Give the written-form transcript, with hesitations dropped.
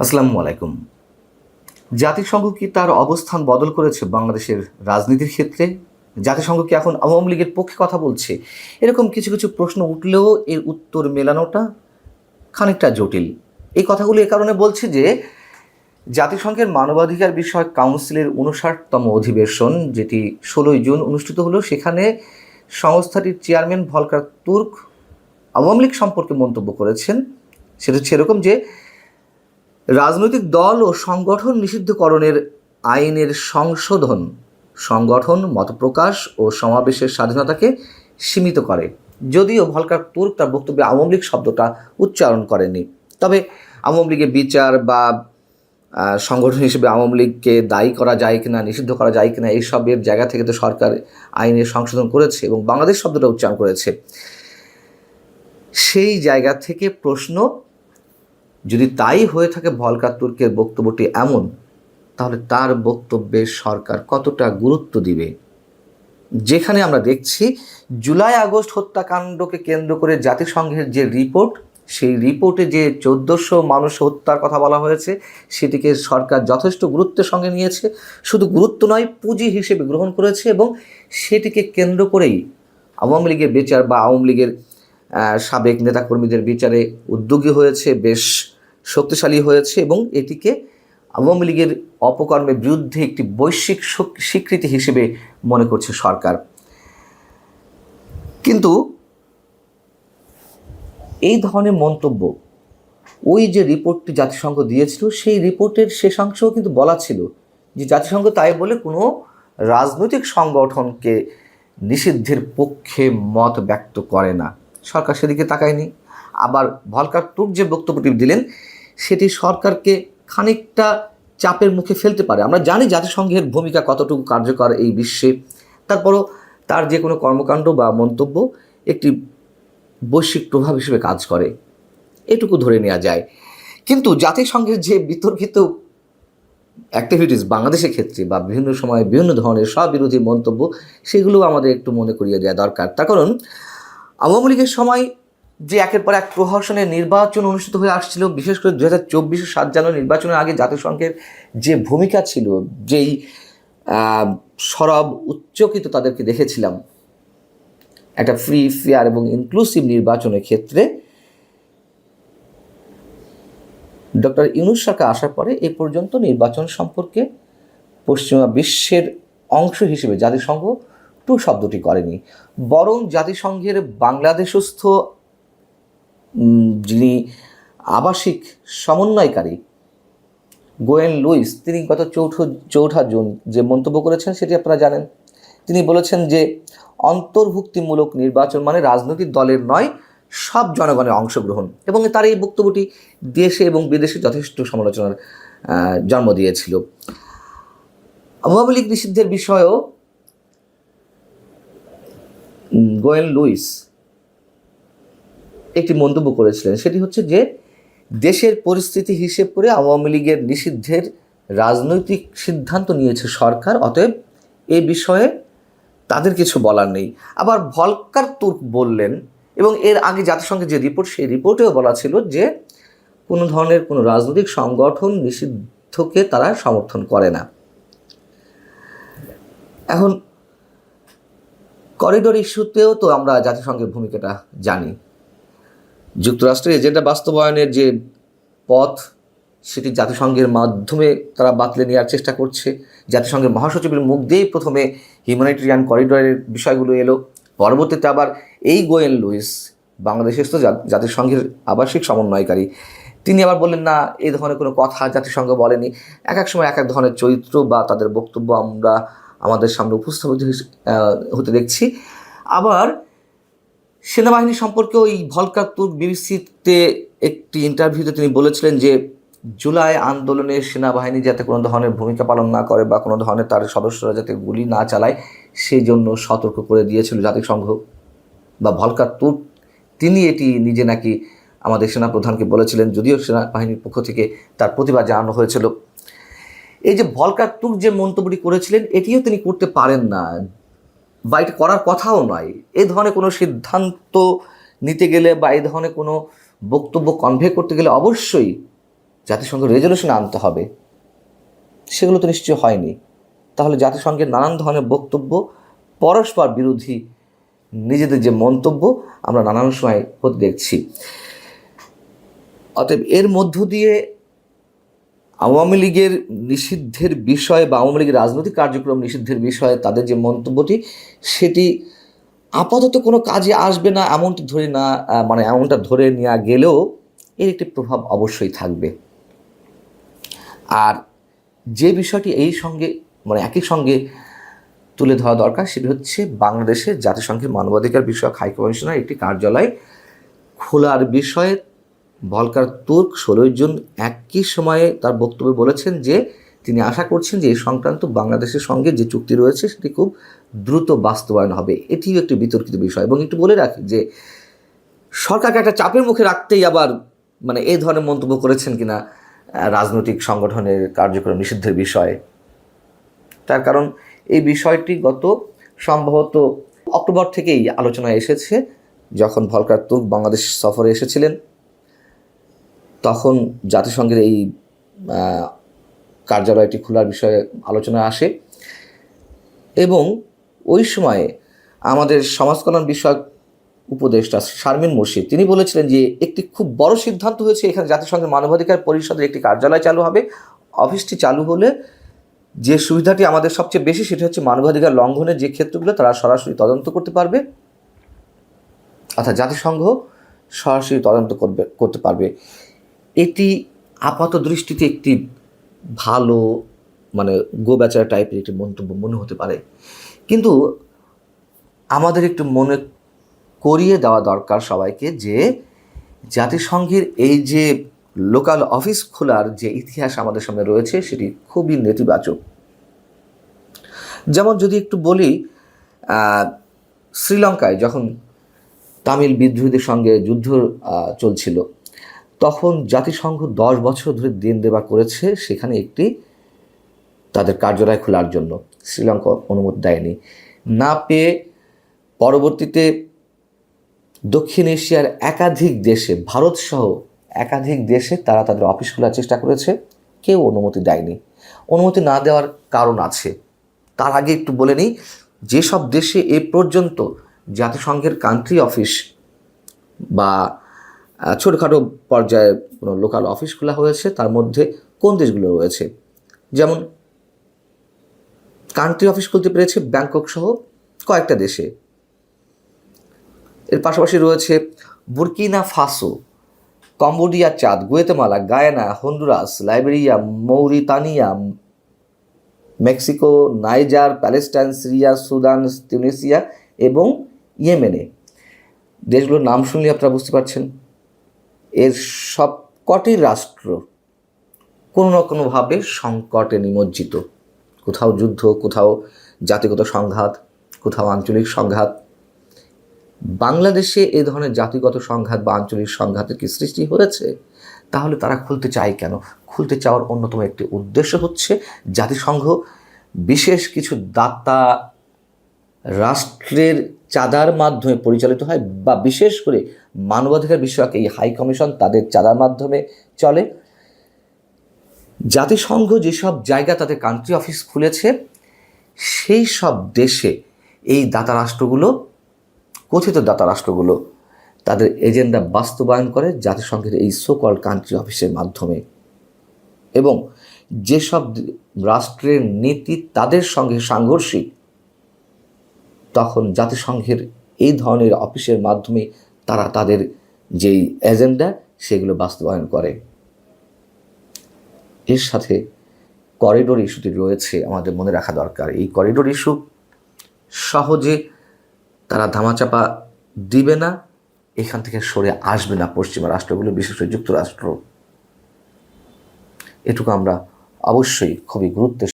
আসসালামু আলাইকুম। জাতিসংঘ কি তার অবস্থান বদল করেছে বাংলাদেশের রাজনীতির ক্ষেত্রে? জাতিসংঘ কি এখন আওয়ামী লীগের পক্ষে কথা বলছে? এরকম কিছু কিছু প্রশ্ন উঠলেও এর উত্তর মেলানোটা খানিকটা জটিল। এই কথাগুলো এ কারণে বলছি যে জাতিসংঘের মানবাধিকার বিষয়ক কাউন্সিলের ৫৯তম অধিবেশন, যেটি ১৬ই জুন অনুষ্ঠিত হলো, সেখানে সংস্থাটির chairman Volker Turk Awami League সম্পর্কে মন্তব্য করেছেন। সেটা হচ্ছে এরকম যে রাজনৈতিক দল ও সংগঠন নিষিদ্ধকরণের আইনের সংগঠন, মতপ্রকাশ ও সমাবেশের স্বাধীনতাকে সীমিত করে। যদিও ভলকার তুর্ক তার বক্তব্যে আওয়ামী লীগ শব্দটা উচ্চারণ করেনি, তবে আওয়ামী লীগের বিচার বা সংগঠন হিসেবে আওয়ামী লীগকে দায়ী করা যায় কিনা, নিষিদ্ধ করা যায় কিনা, এইসবের জায়গা থেকে তো সরকার আইনের সংশোধন করেছে এবং বাংলাদেশ শব্দটা উচ্চারণ করেছে। সেই জায়গা থেকে প্রশ্ন, যদি তাই হয়ে থাকে ভলকার তুর্কের বক্তব্যটি এমন, তাহলে তার বক্তব্যে সরকার কতটা গুরুত্ব দিবে? যেখানে আমরা দেখছি জুলাই আগস্ট হত্যাকাণ্ডকে কেন্দ্র করে জাতিসংঘের যে রিপোর্ট, সেই রিপোর্টে যে ১৪০০ মানুষ হত্যার কথা বলা হয়েছে, সেটিকে সরকার যথেষ্ট গুরুত্বের সঙ্গে নিয়েছে। শুধু গুরুত্ব নয়, পুঁজি হিসেবে গ্রহণ করেছে এবং সেটিকে কেন্দ্র করেই আওয়ামী লীগের বিচার বা আওয়ামী লীগের সাবেক নেতাকর্মীদের বিচারে উদ্যোগী হয়েছে, বেশ শক্তিশালী হয়েছে এবং এটিকে আওয়ামী লীগের অপকর্মের বিরুদ্ধে একটি বৈশ্বিক স্বীকৃতি হিসেবে মনে করছে সরকার। কিন্তু এই ধরনের মন্তব্য, ওই যে রিপোর্টটি জাতিসংঘ দিয়েছিল, সেই রিপোর্টের শেষাংশেও কিন্তু বলা ছিল যে জাতিসংঘ তাই বলে কোনো রাজনৈতিক সংগঠনকে নিষিদ্ধের পক্ষে মত ব্যক্ত করে না। সরকার সেদিকে তাকায়নি। আবার ভলকার তুর্ক যে বক্তব্যটি দিলেন, সেটি সরকারকে খানিকটা চাপের মুখে ফেলতে পারে। আমরা জানি জাতিসংঘের ভূমিকা কতটুকু কার্যকর এই বিশ্বে, তারপরও তার যে কোনো কর্মকাণ্ড বা মন্তব্য একটি বৈশ্বিক প্রভাব হিসেবে কাজ করে, এটুকু ধরে নেওয়া যায়। কিন্তু জাতিসংঘের যে বিতর্কিত অ্যাক্টিভিটিস বাংলাদেশের ক্ষেত্রে বা বিভিন্ন সময় বিভিন্ন ধরনের স্ববিরোধী মন্তব্য, সেগুলো আমাদের একটু মনে করিয়ে দেওয়া দরকার। তার কারণ আওয়ামী লীগের সময় যে একের পর এক প্রহসনের নির্বাচন অনুষ্ঠিত হয়ে আসছিল, বিশেষ করে ২০২৪ 7 জানুয়ারি নির্বাচনের আগে জাতিসংঘের যে ভূমিকা ছিল, যেই সরব উচ্চকিত তাদেরকে দেখেছিলাম একটা ফ্রি, ফেয়ার এবং ইনক্লুসিভ নির্বাচনের ক্ষেত্রে, ডক্টর ইউনূস সরকার আসার পরে এ পর্যন্ত নির্বাচন সম্পর্কে পশ্চিমা বিশ্বের অংশ হিসেবে জাতিসংঘ টু শব্দটি করেনি। বরং জাতিসংঘের বাংলাদেশস্থ যিনি আবাসিক সমন্বয়কারী গোয়েন লুইস, তিনি গত চৌঠা জুন যে মন্তব্য করেছেন সেটি আপনারা জানেন। তিনি বলেছেন যে অন্তর্ভুক্তিমূলক নির্বাচন মানে রাজনৈতিক দলের নয়, সব জনগণের অংশগ্রহণ, এবং তার এই বক্তব্যটি দেশে এবং বিদেশে যথেষ্ট সমালোচনার জন্ম দিয়েছিল। আওয়ামী লীগ নিষিদ্ধের বিষয়েও গোয়েন লুইস একটি মন্তব্য করেছিলেন, সেটি হচ্ছে যে দেশের পরিস্থিতি হিসেব করে আওয়ামী লীগের নিষিদ্ধের রাজনৈতিক সিদ্ধান্ত নিয়েছে সরকার, অতএব এ বিষয়ে তাদের কিছু বলার নেই। আবার ভলকার তুর্ক বললেন, এবং এর আগে জাতিসংঘের যে রিপোর্ট, সেই রিপোর্টেও বলা ছিল যে কোনো ধরনের কোনো রাজনৈতিক সংগঠন নিষিদ্ধকে তারা সমর্থন করে না। এখন করিডোর ইস্যুতেও তো আমরা জাতিসংঘের ভূমিকাটা জানি। যুক্তরাষ্ট্রের এজেন্ডা বাস্তবায়নের যে পথ, সেটি জাতিসংঘের মাধ্যমে তারা বাতলে নেওয়ার চেষ্টা করছে। জাতিসংঘের মহাসচিবের মুখ দিয়েই প্রথমে হিউম্যানিটেরিয়ান করিডোরের বিষয়গুলো এলো, পরবর্তীতে আবার এই গোয়েন লুইস, বাংলাদেশের তো জাতিসংঘের আবাসিক সমন্বয়কারী, তিনি আবার বললেন না, এই ধরনের কোনো কথা জাতিসংঘ বলেনি। এক এক সময় এক এক ধরনের চরিত্র বা তাদের বক্তব্য আমরা আমাদের সামনে উপস্থাপিত হতে দেখছি। আবার সেনাবাহিনী সম্পর্কে ওই ভলকার তুর্ক বিবিসিতে একটি ইন্টারভিউতে তিনি বলেছিলেন যে জুলাই আন্দোলনে সেনাবাহিনী যাতে কোনো ধরনের ভূমিকা পালন না করে বা কোনো ধরনের তার সদস্যরা যাতে গুলি না চালায়, সেই জন্য সতর্ক করে দিয়েছিল জাতিসংঘ বা ভলকার তুর্ক। তিনি এটি নিজে নাকি আমাদের সেনাপ্রধানকে বলেছিলেন, যদিও সেনাবাহিনীর পক্ষ থেকে তার প্রতিবাদ জানানো হয়েছিল। এই যে ভলকার তুর্ক যে মন্তব্যটি করেছিলেন, এটিও তিনি করতে পারেন না বা এটা করার কথাও নয়। এই ধরনের কোনো সিদ্ধান্ত নিতে গেলে বা এই ধরনের কোনো বক্তব্য কনভে করতে গেলে অবশ্যই জাতিসংঘ রেজলিউশন আনতে হবে, সেগুলো তো নিশ্চয় হয়নি। তাহলে জাতিসংঘের নানান ধরনের বক্তব্য পরস্পর বিরোধী, নিজেদের যে মন্তব্য আমরা নানান সময় হতে দেখছি। অতএব এর মধ্য দিয়ে আওয়ামী লীগের নিষিদ্ধের বিষয়ে বা আওয়ামী লীগের রাজনৈতিক কার্যক্রম নিষিদ্ধের বিষয়ে তাদের যে মন্তব্যটি, সেটি আপাতত কোনো কাজে আসবে না এমনটা ধরে না, মানে এমনটা ধরে নেওয়া গেলেও এর একটি প্রভাব অবশ্যই থাকবে। আর যে বিষয়টি একই সঙ্গে তুলে ধরা দরকার, সেটি হচ্ছে বাংলাদেশে জাতিসংঘের মানবাধিকার বিষয়ক হাই কমিশনার একটি কার্যালয় খোলার বিষয়ে ভলকার তুর্ক 16 জুন একই সময়ে তার বক্তব্যে বলেছেন যে তিনি আশা করছেন যে এই সংক্রান্ত বাংলাদেশের সঙ্গে যে চুক্তি রয়েছে সেটি খুব দ্রুত বাস্তবায়ন হবে। এটিও একটি বিতর্কিত বিষয়। এবং একটু বলে রাখি যে সরকারকে একটা চাপের মুখে রাখতেই আবার এই ধরনের মন্তব্য করেছেন কিনা রাজনৈতিক সংগঠনের কার্যক্রম নিষিদ্ধের বিষয়ে। তার কারণ এই বিষয়টি গত সম্ভবত অক্টোবর থেকেই আলোচনায় এসেছে। যখন ভলকার তুর্ক বাংলাদেশ সফরে এসেছিলেন, তখন জাতিসংঘের এই কার্যালয়টি খোলার বিষয়ে আলোচনা আসে এবং ওই সময়ে আমাদের সমাজ কল্যাণ বিষয়ক উপদেষ্টা শারমিন মুর্শিদ তিনি বলেছিলেন যে একটি খুব বড় সিদ্ধান্ত হয়েছে, এখানে জাতিসংঘের মানবাধিকার পরিষদের একটি কার্যালয় চালু হবে। অফিসটি চালু হলে যে সুবিধাটি আমাদের সবচেয়ে বেশি সেটা হচ্ছে মানবাধিকার লঙ্ঘনের যে ক্ষেত্রগুলো তারা সরাসরি তদন্ত করতে পারবে, অর্থাৎ জাতিসংঘ সরাসরি তদন্ত করতে পারবে। এটি আপাত দৃষ্টিতে একটি ভালো গোবেচারা টাইপের একটি মন্তব্য মনে হতে পারে, কিন্তু আমাদের একটু মনে করিয়ে দেওয়া দরকার সবাইকে যে জাতিসংঘের এই যে লোকাল অফিস খোলার যে ইতিহাস আমাদের সামনে রয়েছে সেটি খুবই নেতিবাচক। যেমন যদি একটু বলি, শ্রীলঙ্কায় যখন তামিল বিদ্রোহীদের সঙ্গে যুদ্ধ চলছিল, তখন জাতিসংঘ 10 বছর ধরে দেবা করেছে সেখানে একটি তাদের কার্যালয় খোলার জন্য। শ্রীলঙ্কা অনুমতি দেয়নি, না পেয়ে পরবর্তীতে দক্ষিণ এশিয়ার একাধিক দেশে, ভারত সহ একাধিক দেশে তারা তাদের অফিস খোলার চেষ্টা করেছে, কেউ অনুমতি দেয়নি। অনুমতি না দেওয়ার কারণ আছে। তার আগে একটু বলে নিই, যেসব দেশে এ পর্যন্ত জাতিসংঘের কান্ট্রি অফিস বা ছোটোখাটো পর্যায়ে কোনো লোকাল অফিস খোলা হয়েছে তার মধ্যে কোন দেশগুলো রয়েছে। যেমন কান্ট্রি অফিস খুলতে পেরেছে ব্যাংকক সহ কয়েকটা দেশে। এর পাশাপাশি রয়েছে Burkina Faso, Cambodia, Chad, Guatemala, Guyana, Honduras, Liberia, Mauritania, Mexico, Niger, Palestine, Syria, Sudan, Tunisia এবং ইয়েমেনে। দেশগুলোর নাম শুনলে আপনারা বুঝতে পারছেন এর সব কটি রাষ্ট্র কোনো না কোনোভাবে সংকটে নিমজ্জিত। কোথাও যুদ্ধ, কোথাও জাতিগত সংঘাত, কোথাও আঞ্চলিক সংঘাত। বাংলাদেশে এ ধরনের জাতিগত সংঘাত বা আঞ্চলিক সংঘাতের কি সৃষ্টি হয়েছে? তাহলে তারা খুলতে চায় কেন? খুলতে চাওয়ার অন্যতম একটি উদ্দেশ্য হচ্ছে জাতিসংঘ বিশেষ কিছু দাতা রাষ্ট্রের চাঁদার মাধ্যমে পরিচালিত হয়, বা বিশেষ করে মানবাধিকার বিষয়ক এই হাই কমিশন তাদের চাঁদার মাধ্যমে চলে। জাতিসংঘ যেসব জায়গা তাদের কান্ট্রি অফিস খুলেছে সেই সব দেশে এই দাতা রাষ্ট্রগুলো, কথিত দাতা রাষ্ট্রগুলো তাদের এজেন্ডা বাস্তবায়ন করে জাতিসংঘের এই সোকল কান্ট্রি অফিসের মাধ্যমে। এবং যেসব রাষ্ট্রের নীতি তাদের সঙ্গে সাংঘর্ষিক, তখন জাতিসংঘের এই ধরনের অফিসের মাধ্যমে তারা তাদের যেই এজেন্ডা সেগুলো বাস্তবায়ন করে। এর সাথে করিডোর ইস্যুটি রয়েছে, আমাদের মনে রাখা দরকার। এই করিডোর ইস্যু সহজে তারা ধামাচাপা দিবে না, এখান থেকে সরে আসবে না পশ্চিমা রাষ্ট্রগুলো, বিশেষ করে যুক্তরাষ্ট্র। এটুকু আমরা অবশ্যই খুবই গুরুত্বের